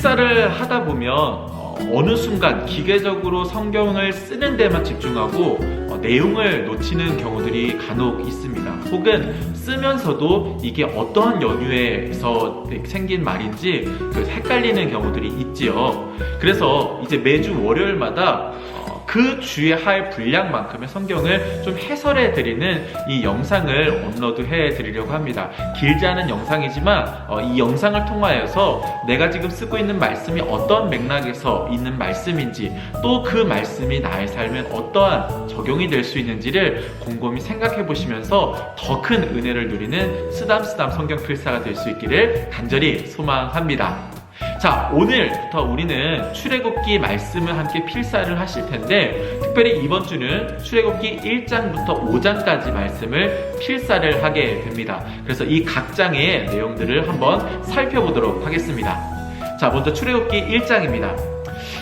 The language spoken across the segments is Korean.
필사를 하다 보면 어느 순간 기계적으로 성경을 쓰는 데만 집중하고 내용을 놓치는 경우들이 간혹 있습니다. 혹은 쓰면서도 이게 어떠한 연유에서 생긴 말인지 헷갈리는 경우들이 있지요. 그래서 이제 매주 월요일마다 그 주에 할 분량만큼의 성경을 좀 해설해 드리는 이 영상을 업로드해 드리려고 합니다. 길지 않은 영상이지만 이 영상을 통하여서 내가 지금 쓰고 있는 말씀이 어떤 맥락에서 있는 말씀인지, 또 그 말씀이 나의 삶에 어떠한 적용이 될 수 있는지를 곰곰이 생각해 보시면서 더 큰 은혜를 누리는 쓰담쓰담 성경 필사가 될 수 있기를 간절히 소망합니다. 자, 오늘부터 우리는 출애굽기 말씀을 함께 필사를 하실 텐데, 특별히 이번 주는 출애굽기 1장부터 5장까지 말씀을 필사를 하게 됩니다. 그래서 이 각 장의 내용들을 한번 살펴보도록 하겠습니다. 자, 먼저 출애굽기 1장입니다.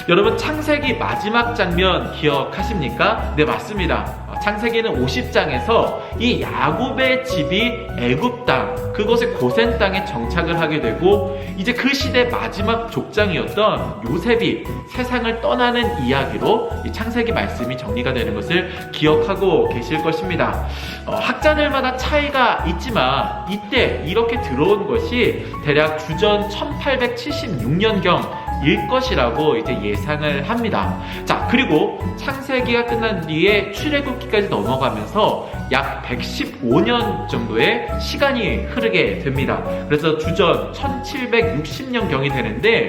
여러분, 창세기 마지막 장면 기억하십니까? 네, 맞습니다. 창세기는 50장에서 이 야곱의 집이 애굽 땅, 그곳의 고센 땅에 정착을 하게 되고, 이제 그 시대 마지막 족장이었던 요셉이 세상을 떠나는 이야기로 이 창세기 말씀이 정리가 되는 것을 기억하고 계실 것입니다. 학자들마다 차이가 있지만 이때 이렇게 들어온 것이 대략 주전 1876년경 일 것이라고 이제 예상을 합니다. 자, 그리고 창세기가 끝난 뒤에 출애굽기까지 넘어가면서 약 115년 정도의 시간이 흐르게 됩니다. 그래서 주전 1760년경이 되는데,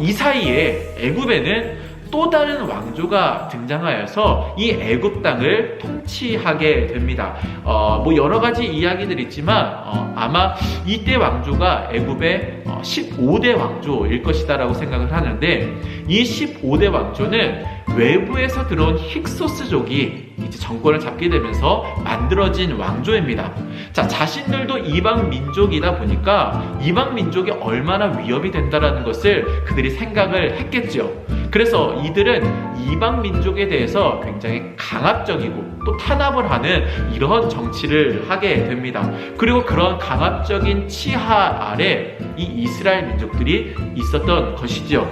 이 사이에 애굽에는 또 다른 왕조가 등장하여서 이 애굽 땅을 통치하게 됩니다. 뭐 여러 가지 이야기들이 있지만 아마 이때 왕조가 애굽의 15대 왕조일 것이다라고 생각을 하는데, 이 15대 왕조는 외부에서 들어온 힉소스족이 이제 정권을 잡게 되면서 만들어진 왕조입니다. 자, 자신들도 이방 민족이다 보니까 이방 민족이 얼마나 위협이 된다라는 것을 그들이 생각을 했겠죠. 그래서 이들은 이방 민족에 대해서 굉장히 강압적이고 또 탄압을 하는 이러한 정치를 하게 됩니다. 그리고 그런 강압적인 치하 아래 이 이스라엘 민족들이 있었던 것이죠.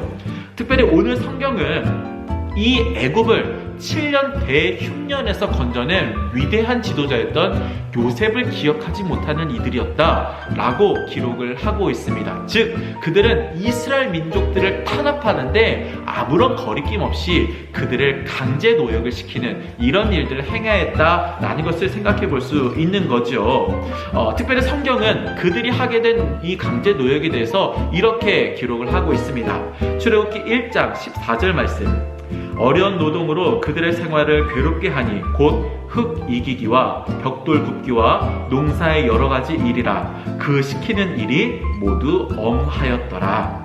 특별히 오늘 성경은 이 애굽을 7년 대흉년에서 건져낸 위대한 지도자였던 요셉을 기억하지 못하는 이들이었다라고 기록을 하고 있습니다. 즉, 그들은 이스라엘 민족들을 탄압하는데 아무런 거리낌 없이 그들을 강제 노역을 시키는 이런 일들을 행하였다라는 것을 생각해 볼 수 있는 거죠. 특별히 성경은 그들이 하게 된 이 강제 노역에 대해서 이렇게 기록을 하고 있습니다. 출애굽기 1장 14절 말씀. 어려운 노동으로 그들의 생활을 괴롭게 하니 곧 흙 이기기와 벽돌 굽기와 농사의 여러 가지 일이라. 그 시키는 일이 모두 엄하였더라.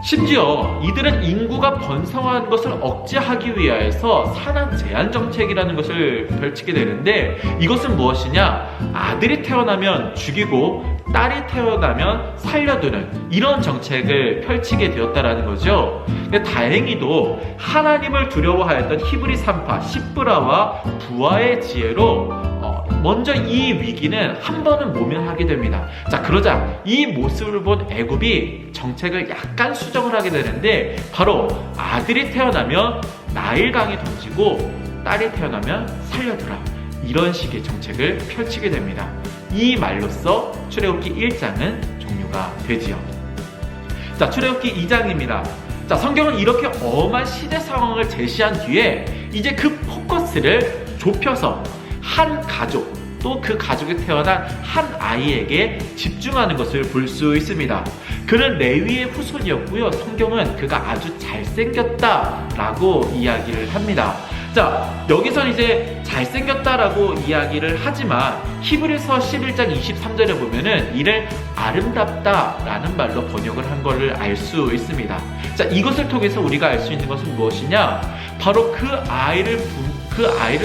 심지어 이들은 인구가 번성한 것을 억제하기 위하여서 산학 제한 정책이라는 것을 펼치게 되는데, 이것은 무엇이냐? 아들이 태어나면 죽이고 딸이 태어나면 살려두는 이런 정책을 펼치게 되었다라는 거죠. 다행히도 하나님을 두려워하였던 히브리 산파 시브라와 부하의 지혜로 먼저 이 위기는 한 번은 모면하게 됩니다. 자, 그러자 이 모습을 본 애굽이 정책을 약간 수정을 하게 되는데, 바로 아들이 태어나면 나일강에 던지고 딸이 태어나면 살려두라, 이런 식의 정책을 펼치게 됩니다. 이 말로써 출애굽기 1장은 종료가 되지요. 자, 출애굽기 2장입니다. 자, 성경은 이렇게 엄한 시대 상황을 제시한 뒤에 이제 그 포커스를 좁혀서 한 가족, 또 그 가족에 태어난 한 아이에게 집중하는 것을 볼 수 있습니다. 그는 레위의 후손이었고요. 성경은 그가 아주 잘생겼다라고 이야기를 합니다. 자, 여기서 이제 잘생겼다라고 이야기를 하지만 히브리서 11장 23절에 보면은 이를 아름답다라는 말로 번역을 한 것을 알 수 있습니다. 자, 이것을 통해서 우리가 알 수 있는 것은 무엇이냐? 바로 그 아이를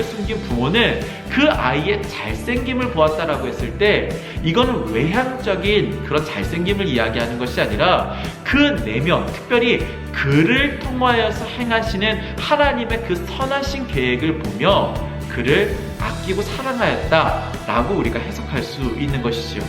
숨긴 부모는 그 아이의 잘생김을 보았다라고 했을 때, 이거는 외향적인 그런 잘생김을 이야기하는 것이 아니라 그 내면, 특별히 그를 통하여서 행하시는 하나님의 그 선하신 계획을 보며 그를 아끼고 사랑하였다라고 우리가 해석할 수 있는 것이죠.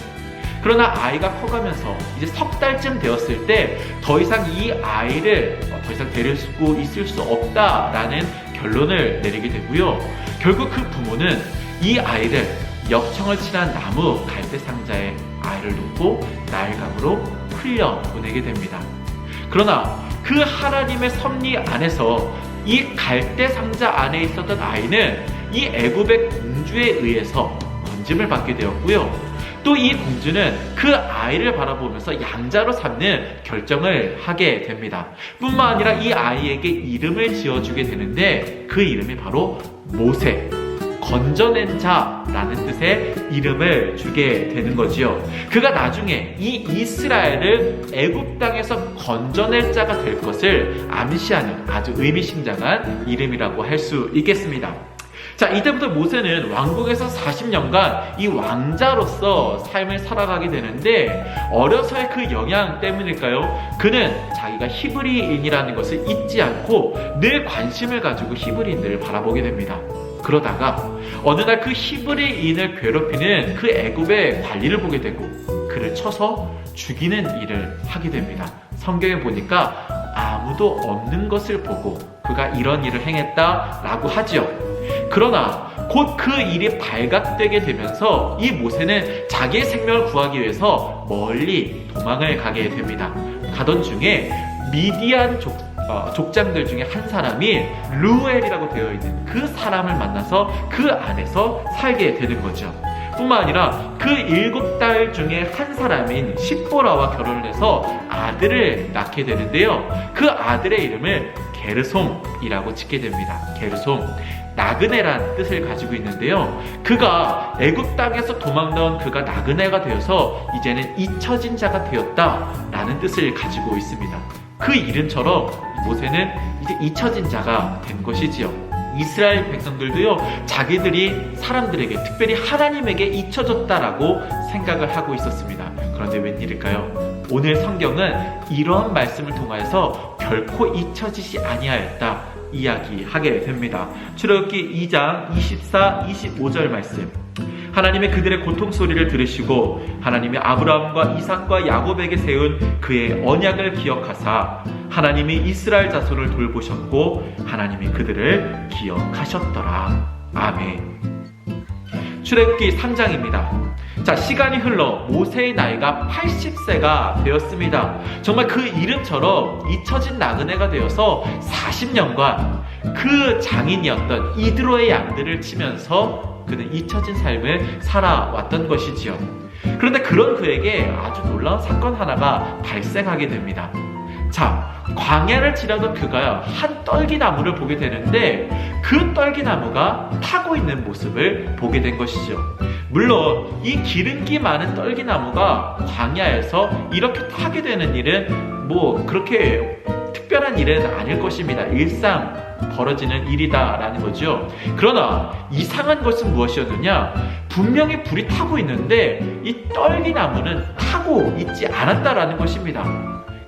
그러나 아이가 커가면서 이제 석 달쯤 되었을 때 더 이상 이 아이를 더 이상 데리고 있을 수 없다라는 결론을 내리게 되고요. 결국 그 부모는 이 아이를 역청을 칠한 나무 갈대 상자에 아이를 놓고 나일강으로 흘려보내게 됩니다. 그러나 그 하나님의 섭리 안에서 이 갈대 상자 안에 있었던 아이는 이 애굽의 공주에 의해서 건짐을 받게 되었고요. 또 이 공주는 그 아이를 바라보면서 양자로 삼는 결정을 하게 됩니다. 뿐만 아니라 이 아이에게 이름을 지어주게 되는데 그 이름이 바로 모세, 건져낸 자라는 뜻의 이름을 주게 되는 거지요. 그가 나중에 이 이스라엘을 애굽 땅에서 건져낼 자가 될 것을 암시하는 아주 의미심장한 이름이라고 할 수 있겠습니다. 자, 이때부터 모세는 왕국에서 40년간 이 왕자로서 삶을 살아가게 되는데 어려서의 그 영향 때문일까요? 그는 자기가 히브리인이라는 것을 잊지 않고 늘 관심을 가지고 히브리인들을 바라보게 됩니다. 그러다가 어느 날 그 히브리인을 괴롭히는 그 애굽의 관리를 보게 되고 그를 쳐서 죽이는 일을 하게 됩니다. 성경에 보니까 아무도 없는 것을 보고 그가 이런 일을 행했다라고 하지요. 그러나 곧 그 일이 발각되게 되면서 이 모세는 자기의 생명을 구하기 위해서 멀리 도망을 가게 됩니다. 가던 중에 미디안 족장들 중에 한 사람이 루엘이라고 되어 있는 그 사람을 만나서 그 안에서 살게 되는 거죠. 뿐만 아니라 그 7딸 중에 한 사람인 십보라와 결혼을 해서 아들을 낳게 되는데요. 그 아들의 이름을 게르솜이라고 짓게 됩니다. 게르솜, 나그네란 뜻을 가지고 있는데요. 그가 애굽 땅에서 도망나온 그가 나그네가 되어서 이제는 잊혀진 자가 되었다라는 뜻을 가지고 있습니다. 그 이름처럼 모세는 이제 잊혀진 자가 된 것이지요. 이스라엘 백성들도요, 자기들이 사람들에게, 특별히 하나님에게 잊혀졌다라고 생각을 하고 있었습니다. 그런데 웬일일까요? 오늘 성경은 이러한 말씀을 통하여서 결코 잊혀지지 아니하였다 이야기하게 됩니다. 출애굽기 2장 24, 25절 말씀. 하나님의 그들의 고통 소리를 들으시고 하나님이 아브라함과 이삭과 야곱에게 세운 그의 언약을 기억하사 하나님이 이스라엘 자손을 돌보셨고 하나님이 그들을 기억하셨더라. 아멘. 출애굽기 3장입니다. 자, 시간이 흘러 모세의 나이가 80세가 되었습니다. 정말 그 이름처럼 잊혀진 나그네가 되어서 40년간 그 장인이었던 이드로의 양들을 치면서 그는 잊혀진 삶을 살아왔던 것이지요. 그런데 그런 그에게 아주 놀라운 사건 하나가 발생하게 됩니다. 자, 광야를 지나던 그가 한 떨기나무를 보게 되는데 그 떨기나무가 타고 있는 모습을 보게 된 것이죠. 물론 이 기름기 많은 떨기나무가 광야에서 이렇게 타게 되는 일은 뭐 그렇게 특별한 일은 아닐 것입니다. 일상 벌어지는 일이다라는 거죠. 그러나 이상한 것은 무엇이었느냐? 분명히 불이 타고 있는데 이 떨기나무는 타고 있지 않았다라는 것입니다.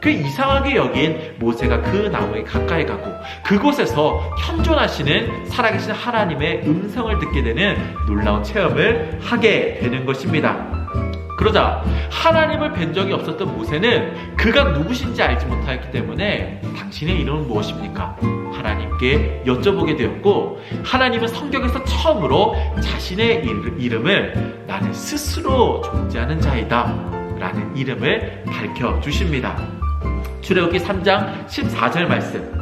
그 이상하게 여긴 모세가 그 나무에 가까이 가고 그곳에서 현존하시는 살아계신 하나님의 음성을 듣게 되는 놀라운 체험을 하게 되는 것입니다. 그러자 하나님을 뵌 적이 없었던 모세는 그가 누구신지 알지 못하였기 때문에 당신의 이름은 무엇입니까? 하나님께 여쭤보게 되었고 하나님은 성경에서 처음으로 자신의 이름을 나는 스스로 존재하는 자이다 라는 이름을 밝혀주십니다. 출애굽기 3장 14절 말씀.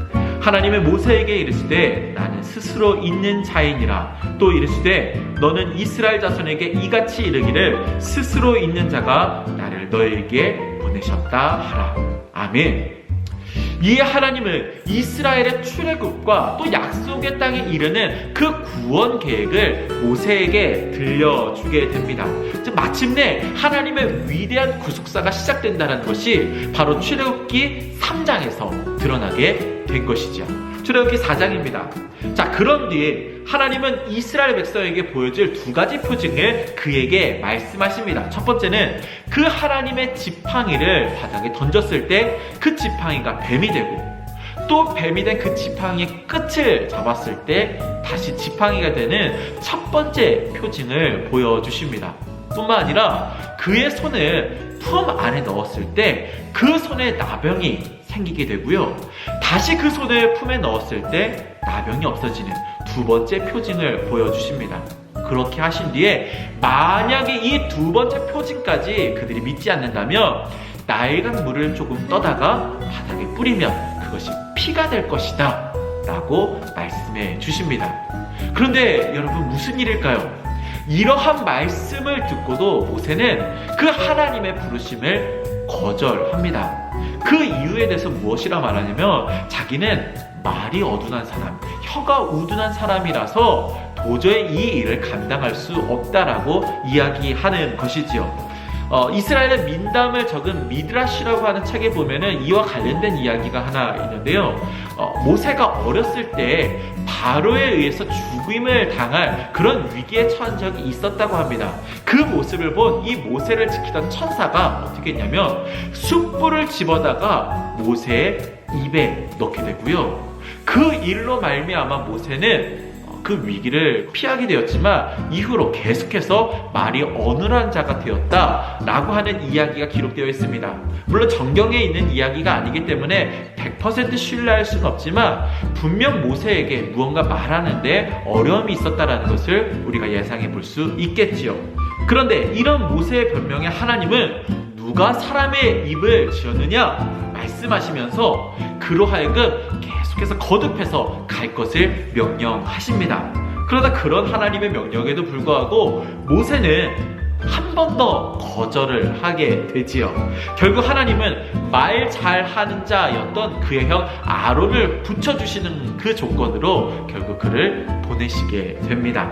하나님의 모세에게 이르시되 나는 스스로 있는 자이니라. 또 이르시되 너는 이스라엘 자손에게 이같이 이르기를 스스로 있는 자가 나를 너에게 보내셨다 하라. 아멘. 이 하나님은 이스라엘의 출애굽과 또 약속의 땅에 이르는 그 구원 계획을 모세에게 들려주게 됩니다. 즉 마침내 하나님의 위대한 구속사가 시작된다는 것이 바로 출애굽기 3장에서 드러나게 된 것이죠. 출애굽기 4장입니다. 자, 그런 뒤에 하나님은 이스라엘 백성에게 보여줄 두 가지 표징을 그에게 말씀하십니다. 첫 번째는 그 하나님의 지팡이를 바닥에 던졌을 때 그 지팡이가 뱀이 되고 또 뱀이 된 그 지팡이의 끝을 잡았을 때 다시 지팡이가 되는 첫 번째 표징을 보여주십니다. 뿐만 아니라 그의 손을 품 안에 넣었을 때 그 손에 나병이 생기게 되고요. 다시 그 손을 품에 넣었을 때 나병이 없어지는 두 번째 표징을 보여주십니다. 그렇게 하신 뒤에 만약에 이 두 번째 표징까지 그들이 믿지 않는다면 나일강 물을 조금 떠다가 바닥에 뿌리면 그것이 피가 될 것이다 라고 말씀해 주십니다. 그런데 여러분, 무슨 일일까요? 이러한 말씀을 듣고도 모세는 그 하나님의 부르심을 거절합니다. 그 이유에 대해서 무엇이라 말하냐면 자기는 말이 어둔한 사람, 혀가 우둔한 사람이라서 도저히 이 일을 감당할 수 없다라고 이야기하는 것이지요. 이스라엘의 민담을 적은 미드라시라고 하는 책에 보면은 이와 관련된 이야기가 하나 있는데요. 모세가 어렸을 때 바로에 의해서 죽임을 당할 그런 위기에 처한 적이 있었다고 합니다. 그 모습을 본 이 모세를 지키던 천사가 어떻게 했냐면 숯불을 집어다가 모세의 입에 넣게 되고요. 그 일로 말미암아 모세는 그 위기를 피하게 되었지만 이후로 계속해서 말이 어눌한 자가 되었다라고 하는 이야기가 기록되어 있습니다. 물론 정경에 있는 이야기가 아니기 때문에 100% 신뢰할 수는 없지만 분명 모세에게 무언가 말하는데 어려움이 있었다라는 것을 우리가 예상해 볼 수 있겠지요. 그런데 이런 모세의 변명에 하나님은 누가 사람의 입을 지었느냐 말씀하시면서 그로 하여금 계속해서 거듭해서 갈 것을 명령하십니다. 그러다 그런 하나님의 명령에도 불구하고 모세는 한 번 더 거절을 하게 되지요. 결국 하나님은 말 잘하는 자였던 그의 형 아론을 붙여주시는 그 조건으로 결국 그를 보내시게 됩니다.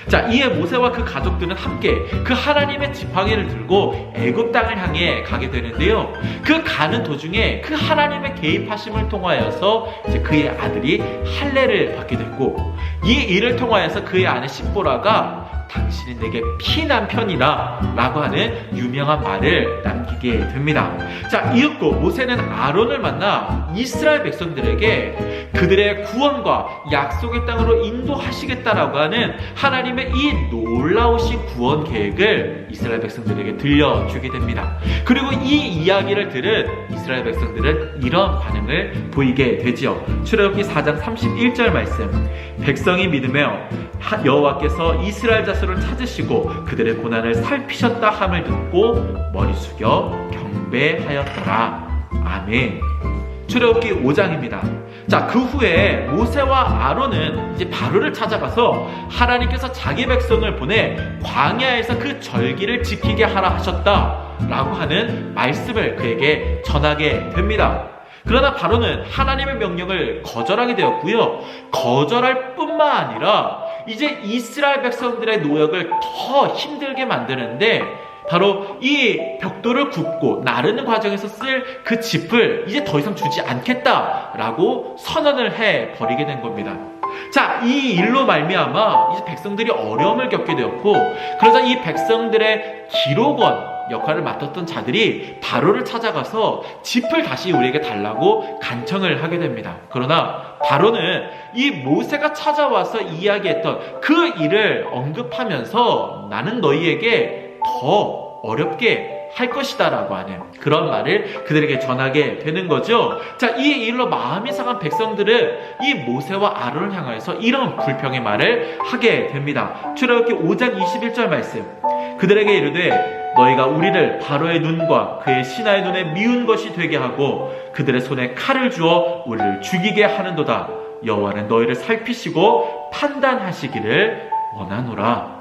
자, 이에 모세와 그 가족들은 함께 그 하나님의 지팡이를 들고 애굽 땅을 향해 가게 되는데요. 그 가는 도중에 그 하나님의 개입하심을 통하여서 이제 그의 아들이 할례를 받게 됐고, 이 일을 통하여서 그의 아내 십보라가 당신이 내게 피남편이라 라고 하는 유명한 말을 남기게 됩니다. 자, 이윽고 모세는 아론을 만나 이스라엘 백성들에게 그들의 구원과 약속의 땅으로 인도하시겠다라고 하는 하나님의 이 놀라우신 구원 계획을 이스라엘 백성들에게 들려주게 됩니다. 그리고 이 이야기를 들은 이스라엘 백성들은 이런 반응을 보이게 되지요. 출애굽기 4장 31절 말씀, 백성이 믿으며 여호와께서 이스라엘 자손을 찾으시고 그들의 고난을 살피셨다 함을 듣고 머리 숙여 경배하였더라. 아멘. 출애굽기 5장입니다. 자, 그 후에 모세와 아론은 이제 바로를 찾아가서 하나님께서 자기 백성을 보내 광야에서 그 절기를 지키게 하라 하셨다라고 하는 말씀을 그에게 전하게 됩니다. 그러나 바로는 하나님의 명령을 거절하게 되었고요. 거절할 뿐만 아니라 이제 이스라엘 백성들의 노역을 더 힘들게 만드는데 바로 이 벽돌을 굽고 나르는 과정에서 쓸 그 짚을 이제 더 이상 주지 않겠다라고 선언을 해버리게 된 겁니다. 자, 이 일로 말미암아 이제 백성들이 어려움을 겪게 되었고, 그러자 이 백성들의 기록원 역할을 맡았던 자들이 바로를 찾아가서 짚을 다시 우리에게 달라고 간청을 하게 됩니다. 그러나 바로는 이 모세가 찾아와서 이야기했던 그 일을 언급하면서 나는 너희에게 더 어렵게 할 것이다 라고 하는 그런 말을 그들에게 전하게 되는 거죠. 자, 이 일로 마음이 상한 백성들은 이 모세와 아론을 향하여서 이런 불평의 말을 하게 됩니다. 출애굽기 5장 21절 말씀, 그들에게 이르되 너희가 우리를 바로의 눈과 그의 신하의 눈에 미운 것이 되게 하고 그들의 손에 칼을 주어 우리를 죽이게 하는도다. 여호와는 너희를 살피시고 판단하시기를 원하노라.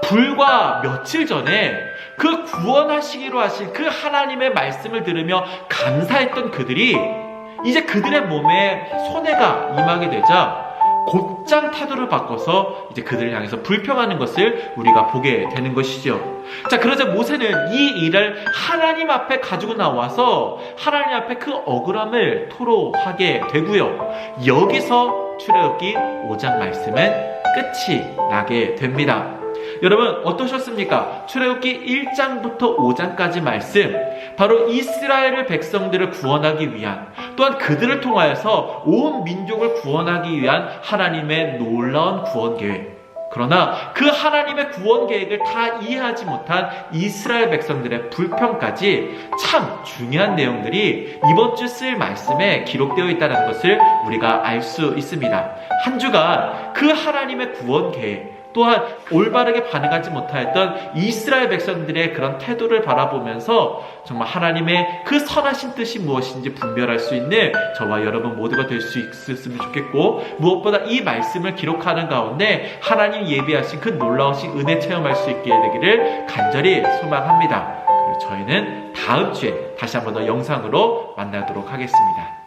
불과 며칠 전에 그 구원하시기로 하신 그 하나님의 말씀을 들으며 감사했던 그들이 이제 그들의 몸에 손해가 임하게 되자 곧장 태도를 바꿔서 이제 그들을 향해서 불평하는 것을 우리가 보게 되는 것이죠. 자, 그러자 모세는 이 일을 하나님 앞에 가지고 나와서 하나님 앞에 그 억울함을 토로하게 되고요. 여기서 출애굽기 5장 말씀은 끝이 나게 됩니다. 여러분 어떠셨습니까? 출애굽기 1장부터 5장까지 말씀, 바로 이스라엘 백성들을 구원하기 위한, 또한 그들을 통하여서 온 민족을 구원하기 위한 하나님의 놀라운 구원 계획, 그러나 그 하나님의 구원 계획을 다 이해하지 못한 이스라엘 백성들의 불평까지 참 중요한 내용들이 이번 주 쓸 말씀에 기록되어 있다는 것을 우리가 알 수 있습니다. 한 주간 그 하나님의 구원 계획, 또한 올바르게 반응하지 못하였던 이스라엘 백성들의 그런 태도를 바라보면서 정말 하나님의 그 선하신 뜻이 무엇인지 분별할 수 있는 저와 여러분 모두가 될 수 있었으면 좋겠고, 무엇보다 이 말씀을 기록하는 가운데 하나님 예비하신 그 놀라우신 은혜 체험할 수 있게 되기를 간절히 소망합니다. 그리고 저희는 다음 주에 다시 한번 더 영상으로 만나도록 하겠습니다.